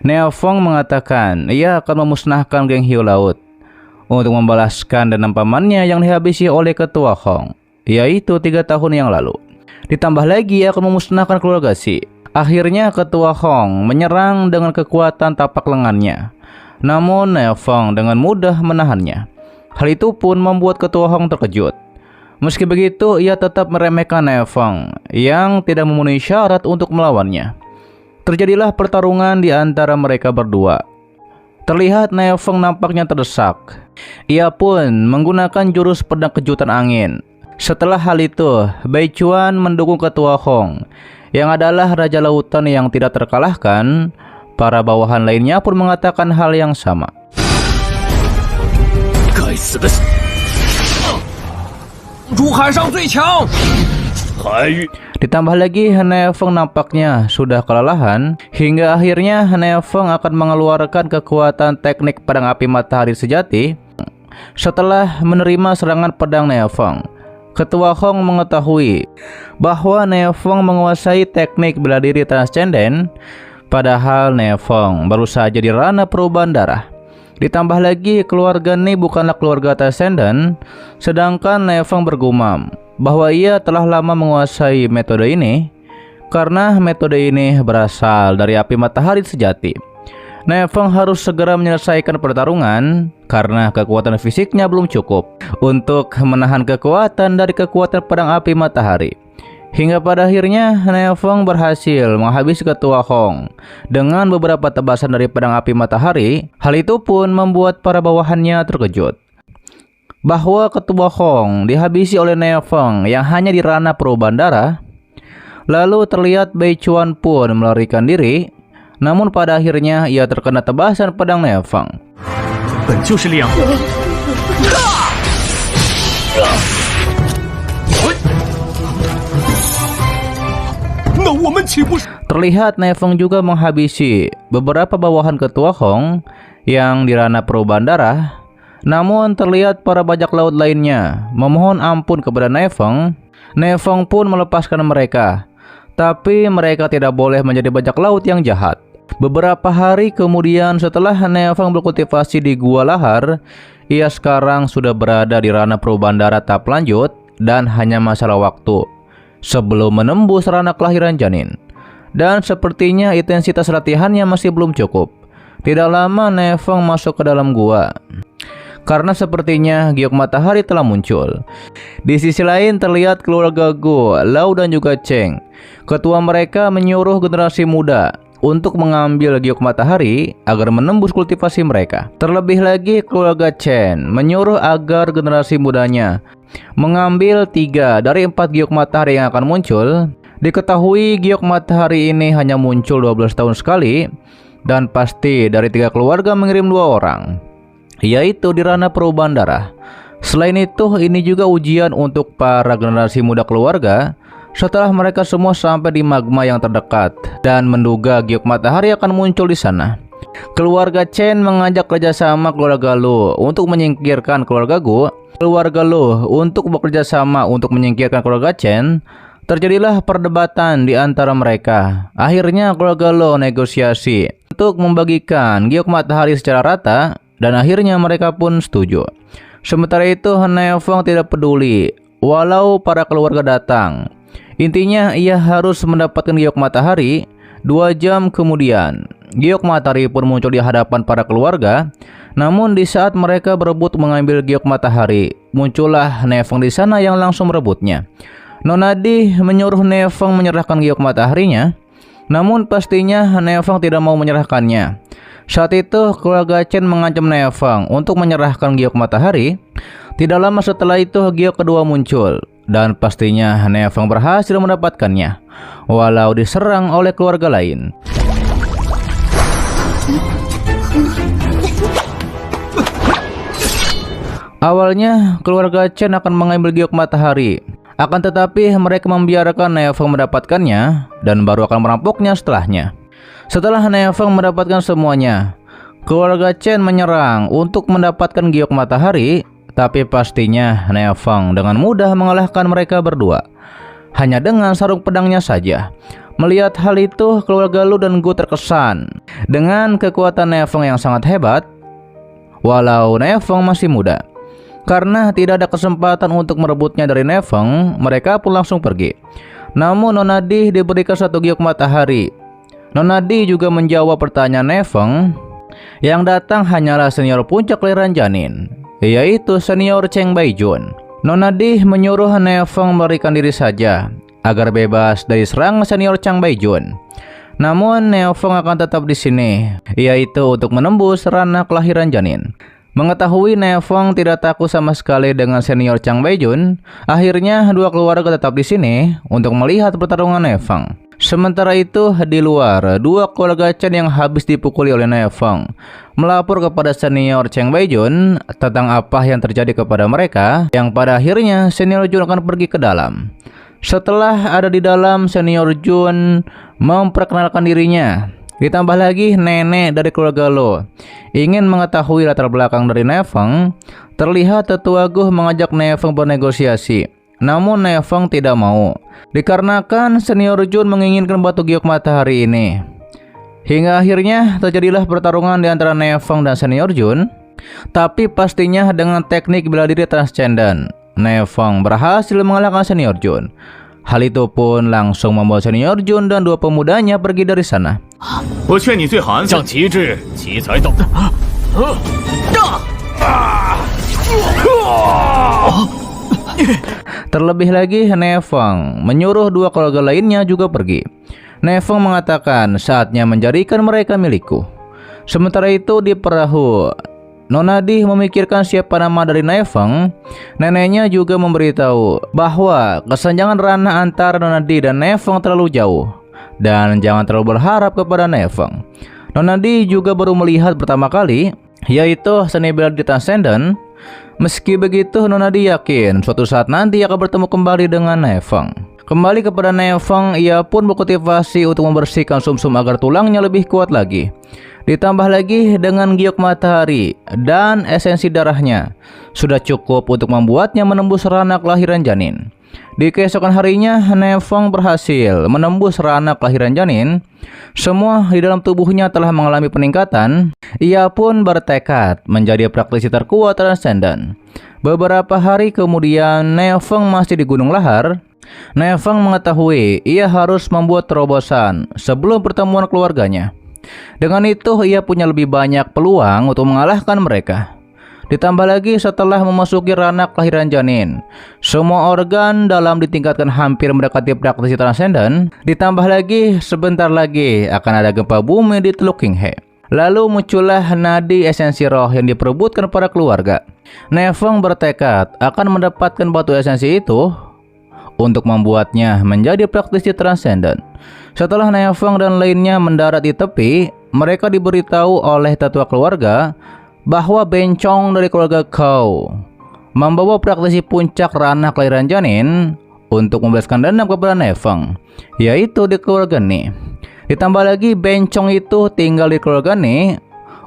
Neofeng mengatakan ia akan memusnahkan geng hiu laut untuk membalaskan dendam pamannya yang dihabisi oleh ketua Hong, yaitu 3 tahun yang lalu. Ditambah lagi ia akan memusnahkan keluarga Xi. Akhirnya ketua Hong menyerang dengan kekuatan tapak lengannya. Namun Neofeng dengan mudah menahannya. Hal itu pun membuat ketua Hong terkejut. Meski begitu, ia tetap meremehkan Neofeng yang tidak memenuhi syarat untuk melawannya. Terjadilah pertarungan di antara mereka berdua. Terlihat Neofeng nampaknya terdesak. Ia pun menggunakan jurus pedang kejutan angin. Setelah hal itu, Bai Chuan mendukung ketua Hong yang adalah raja lautan yang tidak terkalahkan. Para bawahan lainnya pun mengatakan hal yang sama. Ditambah lagi Neofeng nampaknya sudah kelelahan, hingga akhirnya Neofeng akan mengeluarkan kekuatan teknik pedang api matahari sejati. Setelah menerima serangan pedang Neofeng, ketua Hong mengetahui bahwa Neofeng menguasai teknik bela diri transcenden. Padahal Neofeng baru saja di ranah perubahan darah. Ditambah lagi keluarga ini bukanlah keluarga transcenden, sedangkan Neofeng bergumam bahwa ia telah lama menguasai metode ini karena metode ini berasal dari api matahari sejati. Neofeng harus segera menyelesaikan pertarungan karena kekuatan fisiknya belum cukup untuk menahan kekuatan dari kekuatan pedang api matahari. Hingga pada akhirnya Neofeng berhasil menghabisi ketua Hong dengan beberapa tebasan dari pedang api matahari. Hal itu pun membuat para bawahannya terkejut bahwa ketua Hong dihabisi oleh Neofeng yang hanya di ranah perubahan darah. Lalu terlihat Bai Chuan pun melarikan diri, namun pada akhirnya ia terkena tebasan pedang Neofeng. Terlihat Neofeng juga menghabisi beberapa bawahan ketua Hong yang di ranah perubahan darah. Namun terlihat para bajak laut lainnya memohon ampun kepada Neofeng. Neofeng pun melepaskan mereka, tapi mereka tidak boleh menjadi bajak laut yang jahat. Beberapa hari kemudian setelah Neofeng berkultivasi di Gua Lahar, ia sekarang sudah berada di ranah perubahan darah tahap lanjut dan hanya masalah waktu sebelum menembus ranah kelahiran janin. Dan sepertinya intensitas latihannya masih belum cukup. Tidak lama Neofeng masuk ke dalam gua, karena sepertinya giok matahari telah muncul. Di sisi lain terlihat keluarga Gu, Lau dan juga Cheng. Ketua mereka menyuruh generasi muda untuk mengambil giok matahari agar menembus kultivasi mereka. Terlebih lagi keluarga Chen menyuruh agar generasi mudanya mengambil 3 dari 4 giok matahari yang akan muncul. Diketahui giok matahari ini hanya muncul 12 tahun sekali, dan pasti dari 3 keluarga mengirim 2 orang, yaitu di ranah perubahan darah. Selain itu, ini juga ujian untuk para generasi muda keluarga setelah mereka semua sampai di magma yang terdekat dan menduga giok matahari akan muncul di sana. Keluarga Chen mengajak kerjasama keluarga Lu untuk menyingkirkan keluarga Gu. Keluarga Lu untuk bekerja sama untuk menyingkirkan keluarga Chen. Terjadilah perdebatan di antara mereka. Akhirnya keluarga Lu negosiasi untuk membagikan giok matahari secara rata, dan akhirnya mereka pun setuju. Sementara itu Neofeng tidak peduli walau para keluarga datang. Intinya ia harus mendapatkan giok matahari. 2 jam kemudian giok matahari pun muncul di hadapan para keluarga. Namun di saat mereka berebut mengambil giok matahari, muncullah Neofeng di sana yang langsung merebutnya. Nona Di menyuruh Neofeng menyerahkan giok mataharinya, namun pastinya Neofeng tidak mau menyerahkannya. Saat itu keluarga Chen mengancam Neofeng untuk menyerahkan giok matahari. Tidak lama setelah itu giok kedua muncul, dan pastinya Neofeng berhasil mendapatkannya walau diserang oleh keluarga lain. Awalnya keluarga Chen akan mengambil giok matahari, akan tetapi mereka membiarkan Neofeng mendapatkannya dan baru akan merampoknya setelahnya. Setelah Neofeng mendapatkan semuanya, keluarga Chen menyerang untuk mendapatkan giok matahari, tapi pastinya Neofeng dengan mudah mengalahkan mereka berdua hanya dengan sarung pedangnya saja. Melihat hal itu, keluarga Lu dan Gu terkesan dengan kekuatan Nefeng yang sangat hebat. Walau Nefeng masih muda, karena tidak ada kesempatan untuk merebutnya dari Nefeng, mereka pun langsung pergi. Namun Nona Di diberikan satu giok matahari. Nona Di juga menjawab pertanyaan Nefeng. Yang datang hanyalah senior puncak aliran janin, yaitu senior Cheng Baijun. Nona Di menyuruh Nefeng memberikan diri saja agar bebas dari serangan senior Cheng Baijun. Namun Nefeng akan tetap di sini, yaitu untuk menembus ranah kelahiran janin. Mengetahui Nefeng tidak takut sama sekali dengan senior Cheng Baijun, akhirnya dua keluarga tetap di sini untuk melihat pertarungan Nefeng. Sementara itu, di luar, dua keluarga Chen yang habis dipukuli oleh Nefeng melapor kepada senior Cheng Baijun tentang apa yang terjadi kepada mereka, yang pada akhirnya senior Jun akan pergi ke dalam. Setelah ada di dalam, senior Jun memperkenalkan dirinya. Ditambah lagi nenek dari keluarga Lo ingin mengetahui latar belakang dari Nefeng. Terlihat tetua Gu mengajak Nefeng bernegosiasi, namun Nefeng tidak mau, dikarenakan senior Jun menginginkan batu giok matahari ini. Hingga akhirnya terjadilah pertarungan di antara Nefeng dan senior Jun, tapi pastinya dengan teknik bela diri transcendent. Nefeng berhasil mengalahkan senior Jun. Hal itu pun langsung membawa senior Jun dan dua pemudanya pergi dari sana. Terlebih lagi, Nefeng menyuruh dua keluarga lainnya juga pergi. Nefeng mengatakan saatnya menjadikan mereka milikku. Sementara itu di perahu, Nona Di memikirkan siapa nama dari Nefeng. Neneknya juga memberitahu bahwa kesenjangan ranah antara Nona Di dan Nefeng terlalu jauh, dan jangan terlalu berharap kepada Nefeng. Nona Di juga baru melihat pertama kali, yaitu seni bela diri transcendent. Meski begitu, Nona Di yakin suatu saat nanti akan bertemu kembali dengan Nefeng. Kembali kepada Nefeng, ia pun berkultivasi untuk membersihkan sumsum agar tulangnya lebih kuat lagi. Ditambah lagi dengan giok matahari dan esensi darahnya, sudah cukup untuk membuatnya menembus ranah kelahiran janin. Di keesokan harinya, Nefeng berhasil menembus ranah kelahiran janin. Semua di dalam tubuhnya telah mengalami peningkatan. Ia pun bertekad menjadi praktisi terkuat transcendent. Beberapa hari kemudian, Nefeng masih di Gunung Lahar. Nefeng mengetahui ia harus membuat terobosan sebelum pertemuan keluarganya. Dengan itu, ia punya lebih banyak peluang untuk mengalahkan mereka. Ditambah lagi setelah memasuki ranah kelahiran janin, semua organ dalam ditingkatkan hampir mendekati praktisi transcendent. Ditambah lagi sebentar lagi akan ada gempa bumi di Teluk King He. Lalu muncullah nadi esensi roh yang diperebutkan para keluarga. Nefeng bertekad akan mendapatkan batu esensi itu untuk membuatnya menjadi praktisi transcendent. Setelah Nefeng dan lainnya mendarat di tepi, mereka diberitahu oleh tetua keluarga bahwa bencong dari keluarga Kau membawa praktisi puncak ranah kelahiran janin untuk membalaskan dendam kepada Nefeng, yaitu di keluarga Ni. Ditambah lagi bencong itu tinggal di keluarga Ni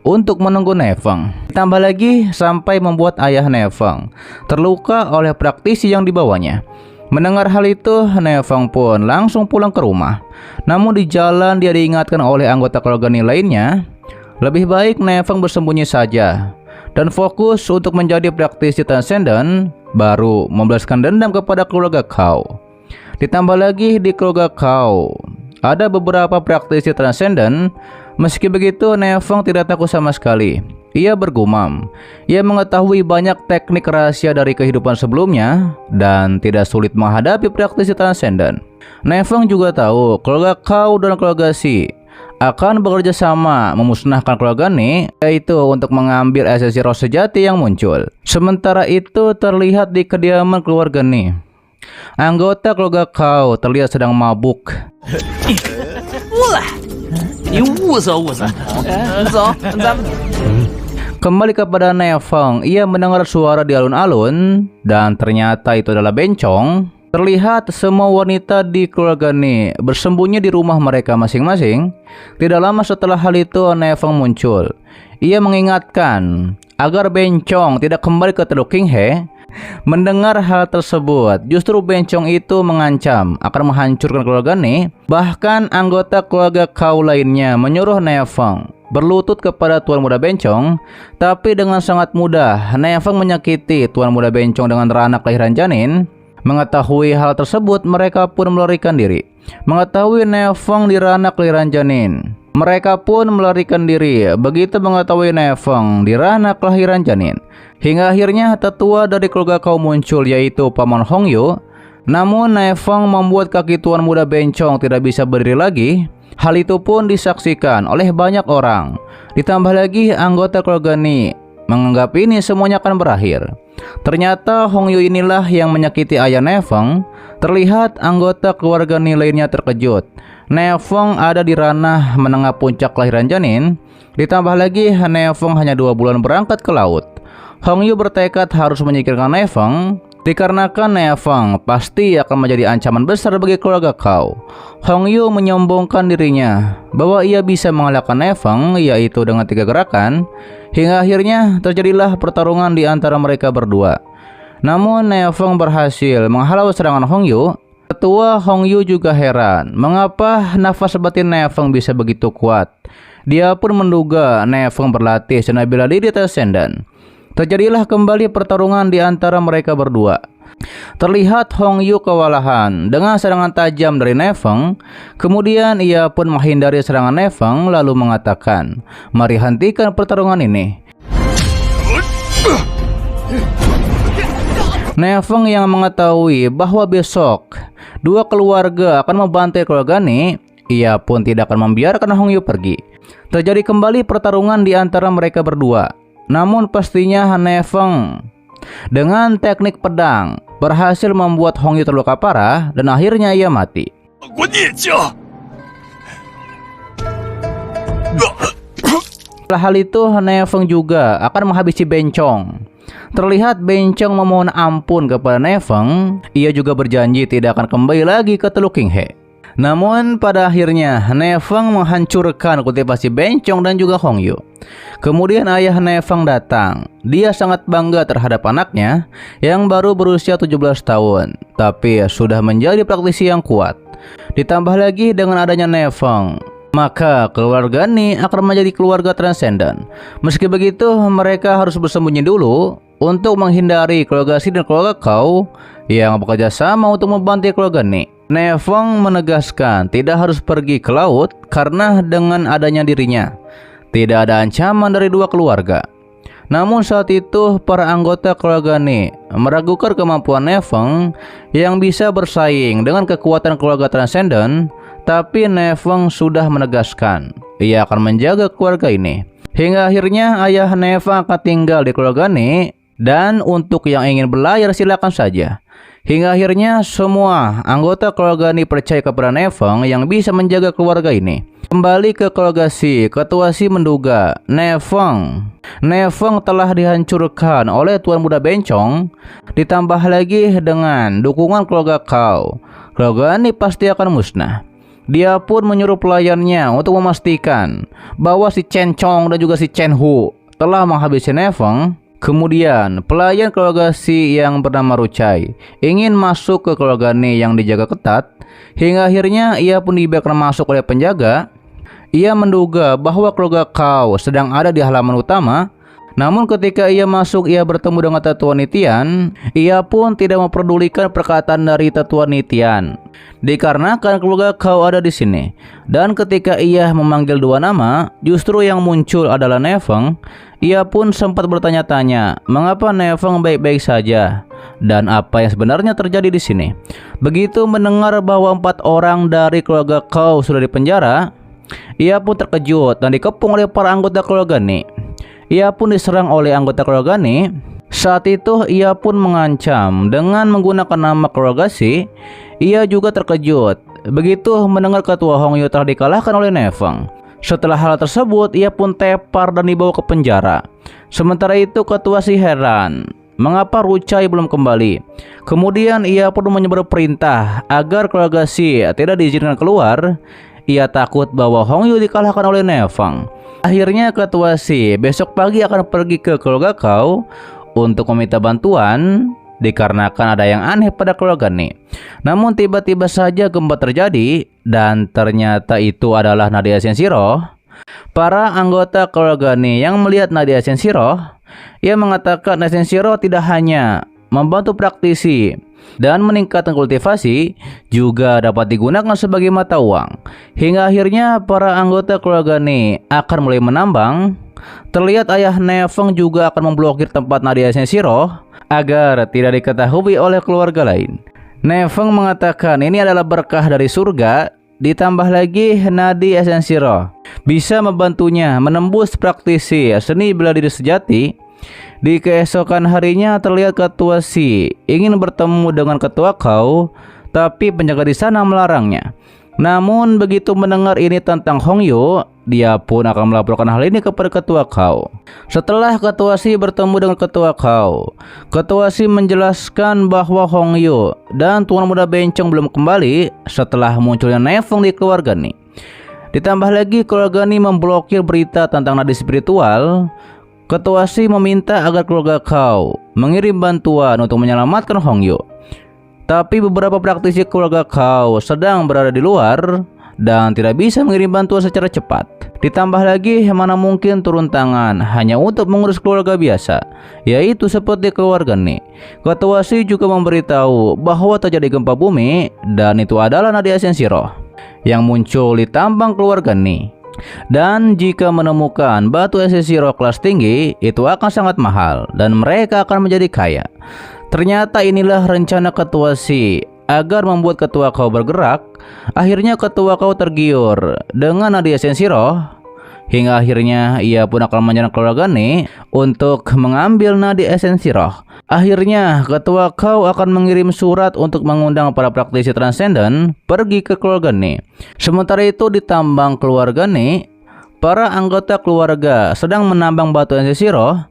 untuk menunggu Nefeng. Ditambah lagi sampai membuat ayah Nefeng terluka oleh praktisi yang dibawanya. Mendengar hal itu, Nefeng pun langsung pulang ke rumah. Namun di jalan dia diingatkan oleh anggota keluarga Ni lainnya, lebih baik Nefeng bersembunyi saja dan fokus untuk menjadi praktisi transcendent, baru membalaskan dendam kepada keluarga Kau. Ditambah lagi di keluarga Kau ada beberapa praktisi transcendent. Meski begitu, Nefeng tidak takut sama sekali. Ia bergumam, ia mengetahui banyak teknik rahasia dari kehidupan sebelumnya dan tidak sulit menghadapi praktisi transcendent. Nefeng juga tahu keluarga Kau dan keluarga Si akan bekerja sama memusnahkan keluarga Ni, yaitu untuk mengambil esensi roh sejati yang muncul. Sementara itu terlihat di kediaman keluarga Ni, anggota keluarga Kau terlihat sedang mabuk. Kembali kepada Nefeng, ia mendengar suara di alun-alun dan ternyata itu adalah bencong. Terlihat semua wanita di keluarga Ni bersembunyi di rumah mereka masing-masing. Tidak lama setelah hal itu, Nefeng muncul. Ia mengingatkan agar bencong tidak kembali ke Teluk King He Mendengar hal tersebut, justru Bencong itu mengancam akan menghancurkan keluarga Ne. Bahkan anggota keluarga Kau lainnya menyuruh Nefeng berlutut kepada Tuan Muda Bencong, tapi dengan sangat mudah Nefeng menyakiti Tuan Muda Bencong dengan beranak kelahiran janin. Mengetahui hal tersebut, mereka pun melarikan diri. Mengetahui Nefeng diranak kelahiran janin, mereka pun melarikan diri. Begitu mengetahui Nefeng diranak kelahiran janin, hingga akhirnya tetua dari keluarga Kau muncul, yaitu Paman Hongyu. Namun Nefeng membuat kaki Tuan Muda Bencong tidak bisa berdiri lagi. Hal itu pun disaksikan oleh banyak orang. Ditambah lagi anggota keluarga Ni menganggap ini semuanya akan berakhir. Ternyata Hongyu inilah yang menyakiti ayah Nefeng. Terlihat anggota keluarga Ni lainnya terkejut. Nefeng ada di ranah menengah puncak kelahiran janin. Ditambah lagi Nefeng hanya 2 bulan berangkat ke laut. Hongyu bertekad harus menyingkirkan Nefeng, dikarenakan Nefeng pasti akan menjadi ancaman besar bagi keluarga Kau. Hongyu menyombongkan dirinya bahwa ia bisa mengalahkan Nefeng, yaitu dengan 3 gerakan. Hingga akhirnya terjadilah pertarungan di antara mereka berdua. Namun Nefeng berhasil menghalau serangan Hongyu. Ketua Hongyu juga heran mengapa nafas batin Nefeng bisa begitu kuat. Dia pun menduga Nefeng berlatih seni bela diri Transcendent. Terjadilah kembali pertarungan di antara mereka berdua. Terlihat Hongyu kewalahan dengan serangan tajam dari Nefeng. Kemudian ia pun menghindari serangan Nefeng lalu mengatakan, "Mari hentikan pertarungan ini." Nefeng yang mengetahui bahwa besok 2 keluarga akan membantai keluarga Ni, ia pun tidak akan membiarkan Hongyu pergi. Terjadi kembali pertarungan di antara mereka berdua. Namun pastinya Nefeng dengan teknik pedang berhasil membuat Hongyu terluka parah dan akhirnya ia mati. Setelah hal itu, Nefeng juga akan menghabisi Bencong. Terlihat Bencong memohon ampun kepada Nefeng. Ia juga berjanji tidak akan kembali lagi ke Teluk Qinghe. Namun pada akhirnya Nefeng menghancurkan kultivasi Bencong dan juga Hongyu. Kemudian ayah Nefeng datang. Dia sangat bangga terhadap anaknya yang baru berusia 17 tahun, tapi sudah menjadi praktisi yang kuat. Ditambah lagi dengan adanya Nefeng, maka keluarga Ni akan menjadi keluarga Transcendent. Meski begitu, mereka harus bersembunyi dulu untuk menghindari keluarga Si dan keluarga Kau yang bekerja sama untuk membantai keluarga Ni. Nefeng menegaskan tidak harus pergi ke laut karena dengan adanya dirinya tidak ada ancaman dari 2 keluarga. Namun saat itu para anggota keluarga Ni meragukan kemampuan Nefeng yang bisa bersaing dengan kekuatan keluarga Transcendent. Tapi Nefeng sudah menegaskan ia akan menjaga keluarga ini. Hingga akhirnya ayah Nefeng akan tinggal di keluarga Ni, dan untuk yang ingin berlayar silakan saja. Hingga akhirnya semua anggota keluarga Ni percaya kepada Nefeng yang bisa menjaga keluarga ini. Kembali ke keluarga Si, ketua Si menduga Nefeng telah dihancurkan oleh Tuan Muda Bencong. Ditambah lagi dengan dukungan keluarga Kau, keluarga Ni pasti akan musnah. Dia pun menyuruh pelayannya untuk memastikan bahwa si Chen Chong dan juga si Chen Hu telah menghabisi Nefeng. Kemudian pelayan keluarga Si yang bernama Rucai ingin masuk ke keluarga Ni yang dijaga ketat. Hingga akhirnya ia pun dibiarkan masuk oleh penjaga. Ia menduga bahwa keluarga Kau sedang ada di halaman utama. Namun ketika ia masuk, ia bertemu dengan Tetua Nitian. Ia pun tidak memperdulikan perkataan dari Tetua Nitian, dikarenakan keluarga Kau ada di sini. Dan ketika ia memanggil 2 nama, justru yang muncul adalah Nefeng. Ia pun sempat bertanya-tanya mengapa Nefeng baik-baik saja dan apa yang sebenarnya terjadi di sini. Begitu mendengar bahwa 4 orang dari keluarga Kau sudah dipenjara, ia pun terkejut dan dikepung oleh para anggota keluarga Ni. Ia pun diserang oleh anggota keluarga Ni. Saat itu ia pun mengancam dengan menggunakan nama keluarga Si. Ia juga terkejut begitu mendengar ketua Hongyu telah dikalahkan oleh Nefeng. Setelah hal tersebut, ia pun tepar dan dibawa ke penjara. Sementara itu ketua Si heran mengapa Rucai belum kembali. Kemudian ia pun menyebar perintah agar keluarga Si tidak diizinkan keluar. Ia takut bahwa Hongyu dikalahkan oleh Nefeng. Akhirnya ketua Si besok pagi akan pergi ke keluarga Kau untuk meminta bantuan dikarenakan ada yang aneh pada keluarga nih. Namun tiba-tiba saja gempa terjadi dan ternyata itu adalah Nadia Shenshiro. Para anggota keluarga nih yang melihat Nadia Shenshiro, ia mengatakan Nadia Shenshiro tidak hanya membantu praktisi dan meningkatkan kultivasi, juga dapat digunakan sebagai mata uang. Hingga akhirnya para anggota keluarga nih akan mulai menambang. Terlihat ayah Nefeng juga akan memblokir tempat Nadia Shenshiro agar tidak diketahui oleh keluarga lain. Nefeng mengatakan ini adalah berkah dari surga, ditambah lagi Nadia Shenshiro bisa membantunya menembus praktisi seni bela diri sejati. Di keesokan harinya terlihat ketua Si ingin bertemu dengan ketua Kau, tapi penjaga di sana melarangnya. Namun begitu mendengar ini tentang Hongyu, dia pun akan melaporkan hal ini kepada ketua Kau. Setelah ketua Si bertemu dengan ketua Kau, ketua Si menjelaskan bahwa Hongyu dan Tuan Muda Bencong belum kembali setelah munculnya Nefeng di keluarga Ni. Ditambah lagi keluarga Ni memblokir berita tentang nadi spiritual. Ketua Si meminta agar keluarga Kau mengirim bantuan untuk menyelamatkan Hongyu. Tapi beberapa praktisi keluarga Kau sedang berada di luar dan tidak bisa mengirim bantuan secara cepat. Ditambah lagi mana mungkin turun tangan hanya untuk mengurus keluarga biasa, yaitu seperti keluarga Ni. Ketua Si juga memberitahu bahwa terjadi gempa bumi dan itu adalah Nadia Shenshiro yang muncul di tambang keluarga Ni. Dan jika menemukan batu Shenshiro kelas tinggi, itu akan sangat mahal dan mereka akan menjadi kaya. Ternyata inilah rencana ketua Si agar membuat ketua Kau bergerak. Akhirnya ketua Kau tergiur dengan Nadia Shenshiro. Hingga akhirnya ia pun akan menyerang keluarga Ni untuk mengambil Nadia Shenshiro. Akhirnya ketua Kau akan mengirim surat untuk mengundang para praktisi transenden pergi ke keluarga Ni. Sementara itu di tambang keluarga Ni, para anggota keluarga sedang menambang batu Shenshiro.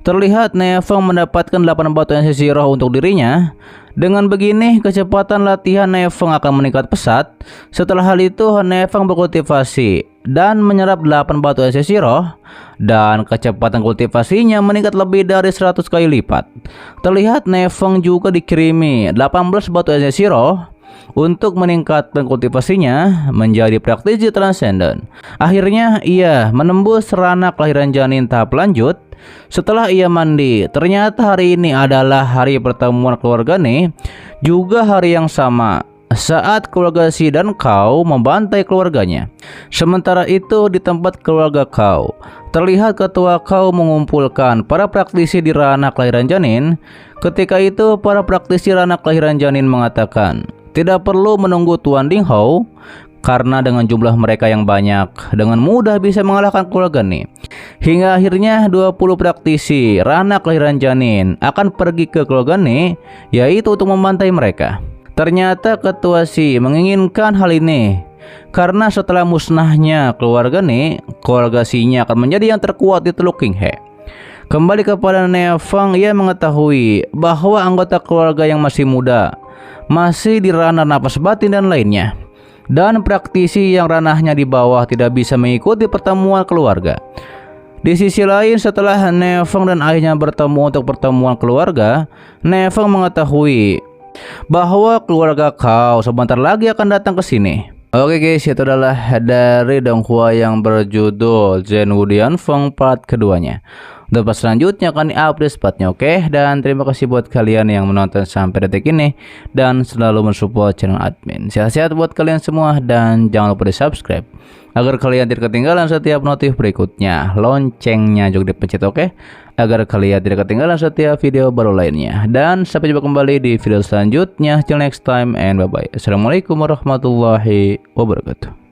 Terlihat Nefeng mendapatkan 8 batu Shenshiro untuk dirinya. Dengan begini kecepatan latihan Nefeng akan meningkat pesat. Setelah hal itu Nefeng berkultivasi dan menyerap 8 batu Shenshiro dan kecepatan kultivasinya meningkat lebih dari 100 kali lipat. Terlihat Nefeng juga dikirimi 18 batu Shenshiro untuk meningkatkan kultivasinya menjadi praktisi transenden. Akhirnya ia menembus ranah kelahiran janin tahap lanjut. Setelah ia mandi, ternyata hari ini adalah hari pertemuan keluarga Ni, juga hari yang sama saat keluarga Si dan Kau membantai keluarganya. Sementara itu di tempat keluarga Kau, terlihat ketua Kau mengumpulkan para praktisi di ranah kelahiran janin. Ketika itu para praktisi ranah kelahiran janin mengatakan tidak perlu menunggu Tuan Ding Hao, karena dengan jumlah mereka yang banyak dengan mudah bisa mengalahkan keluarga Ni. Hingga akhirnya 20 praktisi ranah kelahiran janin akan pergi ke keluarga Ni, yaitu untuk membantai mereka. Ternyata ketua Si menginginkan hal ini karena setelah musnahnya keluarga Ni, keluarga Si-nya akan menjadi yang terkuat di Teluk King He. Kembali kepada Nefeng, ia mengetahui bahwa anggota keluarga yang masih muda masih di ranah napas batin dan lainnya, dan praktisi yang ranahnya di bawah tidak bisa mengikuti pertemuan keluarga. Di sisi lain, setelah Nefeng dan ayahnya bertemu untuk pertemuan keluarga, Nefeng mengetahui bahwa keluarga Kau sebentar lagi akan datang ke sini. Oke guys, itu adalah dari donghua yang berjudul Zhen Wudian Feng part keduanya. Untuk part selanjutnya akan di-update spotnya, oke? Dan terima kasih buat kalian yang menonton sampai detik ini dan selalu mensupport channel admin. Sehat-sehat buat kalian semua dan jangan lupa di subscribe agar kalian tidak ketinggalan setiap notif berikutnya. Loncengnya juga dipencet, oke? Agar kalian tidak ketinggalan setiap video baru lainnya. Dan sampai jumpa kembali di video selanjutnya. Till next time and bye bye. Assalamualaikum warahmatullahi wabarakatuh.